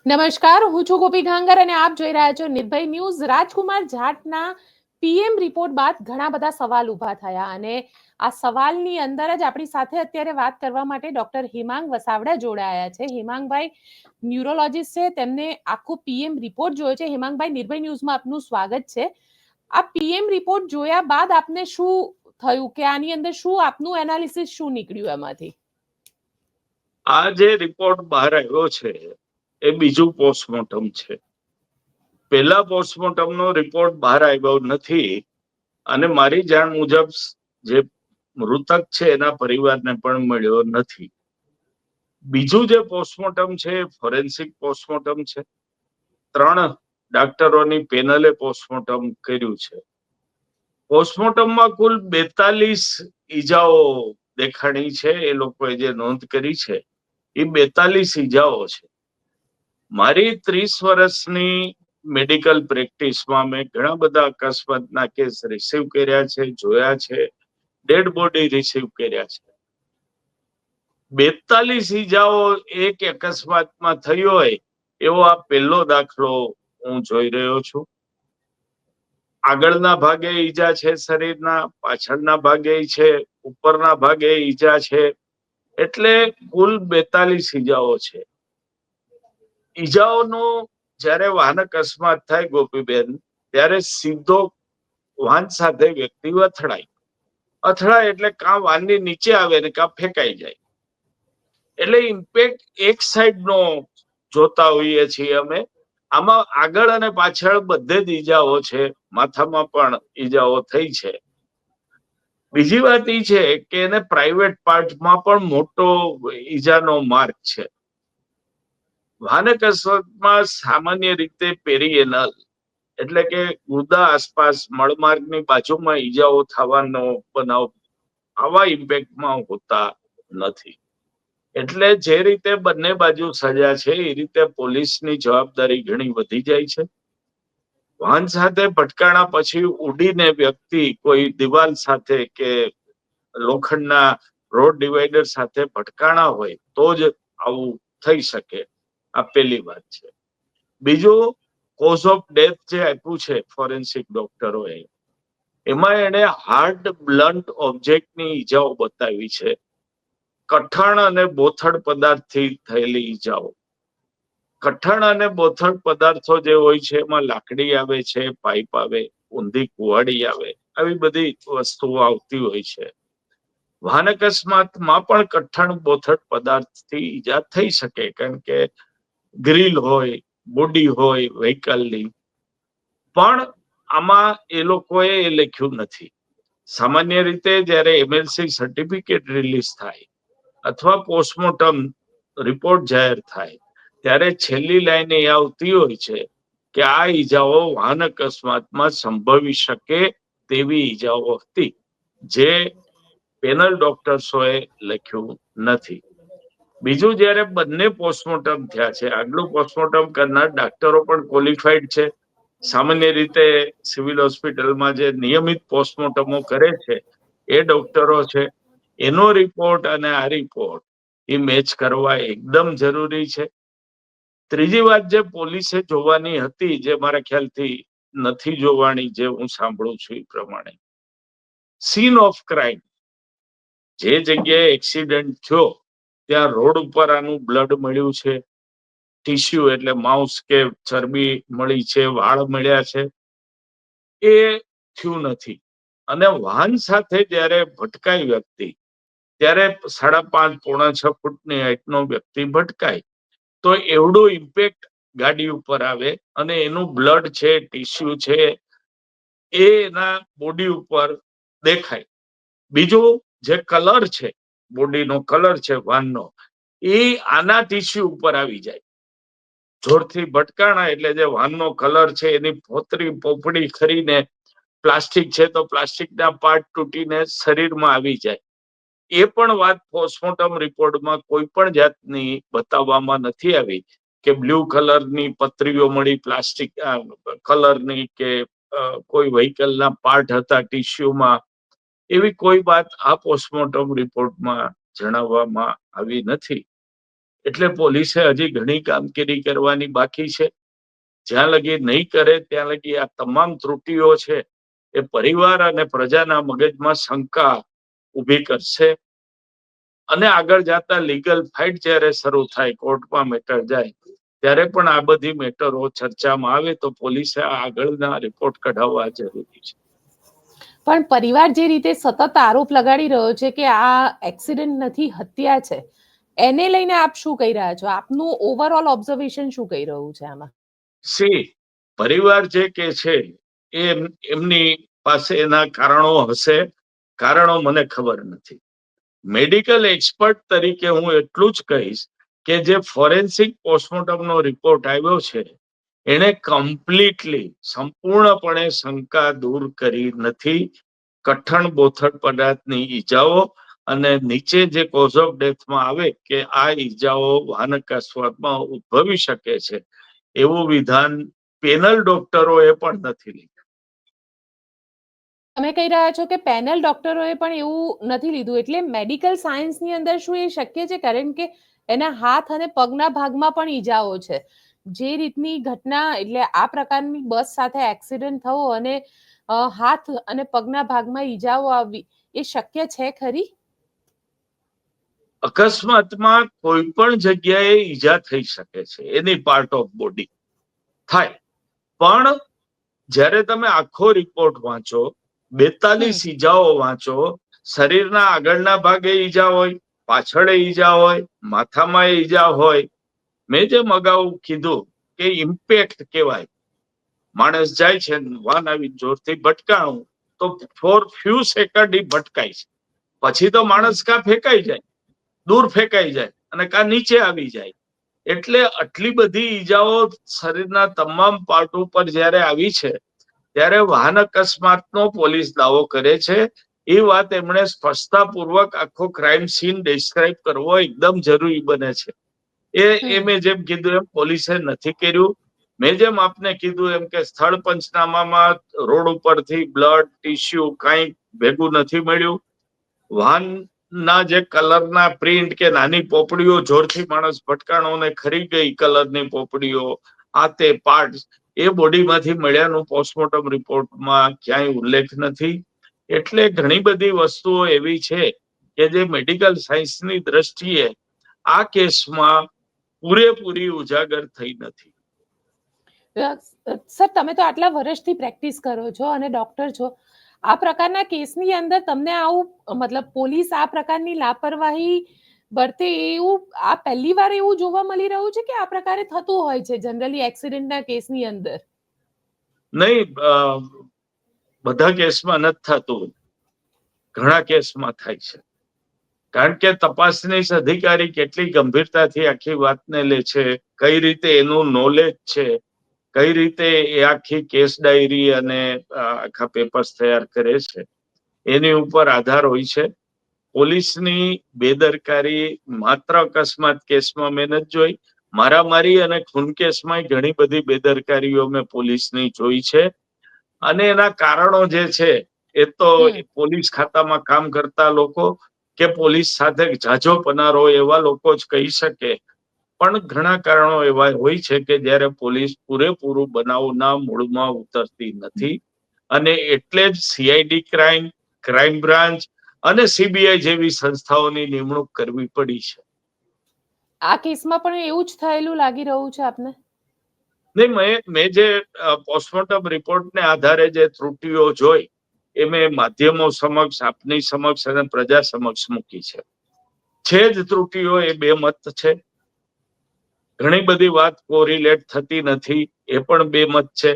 નમસ્કાર, હું છું ગોપી ઢાંગર અને આપ જોઈ રહ્યા છો નિર્ભય ન્યૂઝ. રાજકુમાર જાટના પીએમ રિપોર્ટ બાદ ઘણા બધા સવાલ ઉભા થયા અને આ સવાલની અંદર જ આપણી સાથે અત્યારે વાત કરવા માટે ડોક્ટર હિમાંગ વસાવડા જોડાયા છે. હિમાંગભાઈ ન્યુરોલોજીસ્ટ છે, તેમને આખું પીએમ રિપોર્ટ જોયો છે. હિમાંગભાઈ, નિર્ભય ન્યૂઝમાં આપનું સ્વાગત છે. આ પીએમ રિપોર્ટ જોયા બાદ આપને શું થયું કે આની અંદર શું આપનું એનાલિસિસ શું નીકળ્યું એમાંથી? આ જે રિપોર્ટ બહાર આવ્યો છે એ બીજું પોસ્ટમોર્ટમ છે. પહેલા પોસ્ટમોર્ટમનો રિપોર્ટ બહાર આવ્યો નથી અને મારી જાણ મુજબ જે મૃતક છે એના પરિવારને પણ મળ્યો નથી. બીજું જે પોસ્ટમોર્ટમ છે એ ફોરેન્સિક પોસ્ટમોર્ટમ છે. 3 ડાક્ટરોની પેનલે પોસ્ટમોર્ટમ કર્યું છે. પોસ્ટમોર્ટમમાં કુલ 42 ઈજાઓ દેખાણી છે. એ લોકોએ જે નોંધ કરી છે એ 42 ઈજાઓ છે. મારી 30 વર્ષની મેડિકલ પ્રેક્ટિસમાં મેં ઘણા બધા અકસ્માતના કેસ રિસીવ કર્યા છે, જોયા છે, ડેડ બોડી રિસીવ કર્યા છે. 42 ઈજાઓ એક અકસ્માતમાં થઈ હોય એવો આ પહેલો દાખલો હું જોઈ રહ્યો છું. આગળના ભાગે ઈજા છે શરીરના, પાછળના ભાગે છે, ઉપરના ભાગે ઈજા છે, એટલે કુલ 42 ઈજાઓ છે. ઈજાઓનો જ્યારે વાહન અકસ્માત થાય ગોપીબેન, ત્યારે સીધો વાહન સાથે વ્યક્તિ અથડાય એટલે કાં વાહનની નીચે આવે ને કાં ફેંકાઈ જાય. એટલે ઇમ્પેક્ટ એક સાઈડનો જોતા હોઈએ છીએ અમે. આમાં આગળ અને પાછળ બધે જ ઈજાઓ છે, માથામાં પણ ઈજાઓ થઈ છે. બીજી વાત એ છે કે એને પ્રાઇવેટ પાર્ટમાં પણ મોટો ઈજાનો માર્ક છે. વાહન અકસ્માતમાં સામાન્ય રીતે પેરિએનલ એટલે કે ગુદા આસપાસ મળમાર્ગની બાજુમાં ઈજાઓ થવાનો બનાવ આવા ઇમ્પેક્ટમાં હોતા નથી. એટલે જે રીતે બંને બાજુ સજા છે એ રીતે પોલીસની જવાબદારી ઘણી વધી જાય છે. વાહન સાથે ભટકાણા પછી ઉડીને વ્યક્તિ કોઈ દિવાલ સાથે કે લોખંડના રોડ ડિવાઈડર સાથે ભટકાણા હોય તો જ આવું થઈ શકે. આ પહેલી વાત છે. બીજું, કોઝ ઓફ ડેથ જે આપ્યું છે ફોરેન્સિક ડોક્ટરોએ, એમાં એને હાર્ડ બ્લન્ટ ઓબ્જેક્ટની ઈજાઓ બતાવી છે. કઠણ અને બોથડ પદાર્થથી થયેલી ઈજાઓ. કઠણ અને બોથડ પદાર્થો જે હોય છે એમાં લાકડી આવે છે, પાઇપ આવે, ઊંધી કુવાડી આવે, આવી બધી વસ્તુઓ આવતી હોય છે. વાહન અકસ્માતમાં પણ કઠણ બોથડ પદાર્થથી ઈજા થઈ શકે, કારણ કે ગ્રીલ હોય, બોડી હોય વ્હીકલની. પણ આમાં એ લોકોએ એ લખ્યું નથી. સામાન્ય રીતે જ્યારે એમએલસી સર્ટિફિકેટ રિલીઝ થાય અથવા પોસ્ટમોર્ટમ રિપોર્ટ જાહેર થાય ત્યારે છેલ્લી લાઈન એ આવતી હોય છે કે આ ઈજાઓ વાહન અકસ્માતમાં સંભવી શકે તેવી ઈજાઓ હતી, જે પેનલ ડોક્ટર્સોએ લખ્યું નથી. બીજું, જ્યારે બંને પોસ્ટમોર્ટમ થયા છે, આગલું પોસ્ટમોર્ટમ કરનાર ડાક્ટરો પણ ક્વોલિફાઈડ છે. સામાન્ય રીતે સિવિલ હોસ્પિટલમાં જે નિયમિત પોસ્ટમોર્ટમો કરે છે એ ડોક્ટરો છે. એનો રિપોર્ટ અને આ રિપોર્ટ એ મેચ કરવા એકદમ જરૂરી છે. ત્રીજી વાત જે પોલીસે જોવાની હતી, જે મારા ખ્યાલથી નથી જોવાની, જે હું સાંભળું છું એ પ્રમાણે, સીન ઓફ ક્રાઇમ, જે જગ્યાએ એક્સિડન્ટ થયો ત્યાં રોડ ઉપર આનું બ્લડ મળ્યું છે, ટીસ્યુ એટલે માઉસ કે ચરબી મળી છે, વાળ મળ્યા છે, એ થયું નથી. અને વાહન સાથે જ્યારે ભટકાય વ્યક્તિ, ત્યારે 5.5 પોણા 6 ફૂટની હાઈટનો વ્યક્તિ ભટકાય તો એવડો ઇમ્પેક્ટ ગાડી ઉપર આવે અને એનું બ્લડ છે, ટીસ્યુ છે, એ એના બોડી ઉપર દેખાય. બીજું, જે કલર છે, બોડીનો કલર છે વાહનનો, એ આના ટીસ્યુ ઉપર આવી જાય. જોરથી ભટકાણા એટલે જે વાહનનો કલર છે એની પોતરી પોપડી ખરીને પ્લાસ્ટિક છે તો પ્લાસ્ટિકના પાર્ટ તૂટીને શરીરમાં આવી જાય. એ પણ વાત પોસ્ટમોર્ટમ રિપોર્ટમાં કોઈ પણ જાતની બતાવવામાં નથી આવી કે બ્લુ કલરની પતરીઓ મળી પ્લાસ્ટિક કલરની, કે કોઈ વ્હીકલના પાર્ટ હતા ટીસ્યુમાં. એવી કોઈ વાત આ પોસ્ટમોર્ટમ રિપોર્ટમાં જણાવવામાં આવી નથી. એટલે પોલીસે હજી ઘણી કામગીરી કરવાની બાકી છે. જ્યાં લગી નહીં કરે ત્યાં લગી આ તમામ ત્રુટીઓ છે એ પરિવાર અને પ્રજાના મગજમાં શંકા ઊભી કરશે અને આગળ જતા લીગલ ફાઇટ જ્યારે શરૂ થાય, કોર્ટમાં મેટર જાય, ત્યારે પણ આ બધી મેટરો ચર્ચામાં આવે તો પોલીસે આગળના રિપોર્ટ કઢાવવા જરૂરી છે. પણ પરિવાર જે રીતે સતત આરોપ લગાડી રહ્યો છે કે આ એક્સિડન્ટ નથી, હત્યા છે, એને લઈને આપ શું કહી રહ્યા છો? આપનું ઓવરઓલ ઓબ્ઝર્વેશન શું કહી રહ્યું છે આમાં? પરિવાર જે કે છે એ એમની પાસે એના કારણો હશે. કારણો મને ખબર નથી. મેડિકલ એક્સપર્ટ તરીકે હું એટલું જ કહીશ કે જે ફોરેન્સિક પોસ્ટમોર્ટમનો રિપોર્ટ આવ્યો છે એને કમ્પ્લીટલી સંપૂર્ણપણે શંકા દૂર કરી નથી. કઠણ બોથડ પદાર્થની ઈજાઓ અને નીચે જે કોઝ ઓફ ડેથમાં આવે કે આ ઈજાઓ વાહન અકસ્માતમાં ઉદ્ભવી શકે છે એવું વિધાન પેનલ ડોક્ટરોએ પણ નથી લીધું. તમે કહી રહ્યા છો કે પેનલ ડોક્ટરોએ પણ એવું નથી લીધું, એટલે મેડિકલ સાયન્સની અંદર શું એ શક્ય છે? કારણ કે એના હાથ અને પગના ભાગમાં પણ ઈજાઓ છે. જે રીતની ઘટના, એટલે આ પ્રકારની બસ સાથે એક્સિડન્ટ થવો અને હાથ અને પગના ભાગમાં ઈજાઓ આવવી, એ શક્ય છે ખરી? અકસ્માતમાં કોઈ પણ જગ્યાએ ઈજા થઈ શકે છે, એની પાર્ટ ઓફ બોડી થાય. પણ જ્યારે તમે આખો રિપોર્ટ વાંચો, 42 ઈજાઓ વાંચો, શરીરના આગળના ભાગે ઈજા હોય, પાછળ ઈજા હોય, માથામાં ઈજા હોય. મેં જેમ અગાઉ કીધું કે ઇમ્પેક્ટ કહેવાય. માણસ જાય છે, વાન આવી જોરથી ભટકાણું તો ફોર ફ્યુ સેકન્ડ ઈ ભટકાય છે. પછી તો માણસ કાં ફેંકાઈ જાય, દૂર ફેંકાઈ જાય અને કાં નીચે આવી જાય. એટલે આટલી બધી ઈજાઓ શરીરના તમામ પાર્ટ ઉપર જ્યારે આવી છે ત્યારે વાહન અકસ્માતનો પોલીસ દાવો કરે છે. એ વાત એમણે સ્પષ્ટતાપૂર્વક આખો ક્રાઇમ સીન ડિસ્ક્રાઇબ કરવો એકદમ જરૂરી બને છે. એ મેં જેમ કીધું એમ પોલીસે નથી કર્યું. મેં જેમ આપને કીધું એમ કે સ્થળ પંચનામામાં રોડ ઉપરથી બ્લડ, ટીસ્યુ કાંઈ ભેગું નથી મળ્યું. વાહનના જે કલરના પ્રિન્ટ કે નાની પોપડીઓ જોરથી માણસ ભટકાણો ને ખરી ગઈ કલરની પોપડીઓ, આ તે પાર્ટ એ બોડીમાંથી મળ્યાનું પોસ્ટમોર્ટમ રિપોર્ટમાં ક્યાંય ઉલ્લેખ નથી. એટલે ઘણી બધી વસ્તુઓ એવી છે કે જે મેડિકલ સાયન્સની દ્રષ્ટિએ આ કેસમાં પૂરેપૂરી ઉજાગર થઈ નથી. સર, તમે તો આટલા વર્ષથી પ્રેક્ટિસ કરો છો અને ડોક્ટર છો, આ પ્રકારના કેસની અંદર તમને આવું, મતલબ પોલીસ આ પ્રકારની લાપરવાહી બરતે એવું આ પહેલી વાર એવું જોવા મળી રહ્યું છે કે આ પ્રકારે થતું હોય છે જનરલી એક્સિડન્ટના કેસની અંદર? નહીં, બધા કેસમાં નથી થતું, ઘણા કેસમાં થાય છે. કારણ કે તપાસનીશ અધિકારી કેટલી ગંભીરતાથી આખી વાતને લે છે, કઈ રીતે એનું નોલેજ છે, કઈ રીતે એ આખી કેસ ડાયરી અને આખા પેપર્સ તૈયાર કરે છે, એની ઉપર આધાર હોય છે. પોલીસની બેદરકારી માત્ર અકસ્માત કેસમાં મેં નથી જોઈ, મારામારી અને ખૂન કેસમાં ઘણી બધી બેદરકારીઓ મેં પોલીસની જોઈ છે. અને એના કારણો જે છે એ તો પોલીસ ખાતામાં કામ કરતા લોકો કે પોલીસ સાથે ઝાઝો પનારો એવા લોકો જ કહી શકે. પણ ઘણા કારણો એવા હોય છે કે જ્યારે પોલીસ પૂરેપૂરું બનાવના મૂળમાં ઉતરતી નથી. અને એટલે જ સીઆઈડી ક્રાઇમ બ્રાન્ચ અને સીબીઆઈ જેવી સંસ્થાઓની નિમણૂક કરવી પડી છે. આ કેસમાં પણ એવું જ થયેલું લાગી રહ્યું છે આપને? નહીં, મેં જે પોસ્ટમોર્ટમ રિપોર્ટને આધારે જે ત્રુટીઓ જોઈ એ મેં માધ્યમો સમક્ષ, આપની સમક્ષ અને પ્રજા સમક્ષ મૂકી છે જ ત્રુટીઓ. એ બે મત છે. ઘણી બધી વાત કોરિલેટ થતી નથી, એ પણ બે મત છે.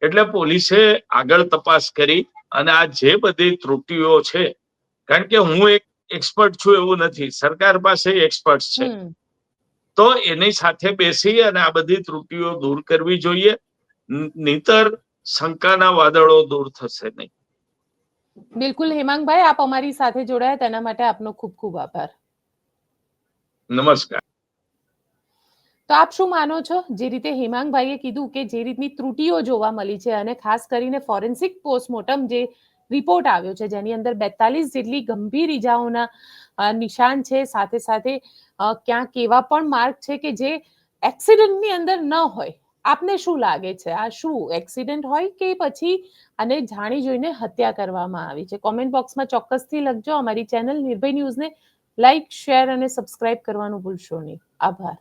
એટલે પોલીસે આગળ તપાસ કરી અને આ જે બધી ત્રુટીઓ છે, કારણ કે હું એક એક્સપર્ટ છું એવું નથી, સરકાર પાસે એક્સપર્ટ છે, તો એની સાથે બેસી અને આ બધી ત્રુટીઓ દૂર કરવી જોઈએ. નહીતર શંકાના વાદળો દૂર થશે નહીં. બિલકુલ હેમાંગભાઈ, આપ અમારી સાથે જોડાયા તેના માટે આપનો ખૂબ ખૂબ આભાર. નમસ્કાર. તો આપ શું માનો છો? જે રીતે હેમાંગભાઈએ કીધું કે જે રીતની ત્રુટીઓ જોવા મળી છે અને ખાસ કરીને ફોરેન્સિક પોસ્ટમોર્ટમ જે રિપોર્ટ આવ્યો છે જેની અંદર 42 જેટલી ગંભીર ઈજાઓના નિશાન છે, સાથે સાથે ક્યાંક એવા પણ માર્ક છે કે જે એક્સિડન્ટની અંદર ન હોય. આપને શું લાગે છે, આ શું એક્સિડન્ટ હોય કે પછી આને જાણી જોઈને હત્યા કરવામાં આવી છે? કોમેન્ટ બોક્સમાં ચોક્કસથી લખજો. અમારી ચેનલ નિર્ભય ન્યૂઝને લાઈક, શેર અને સબસ્ક્રાઇબ કરવાનું ભૂલશો નહીં. આભાર.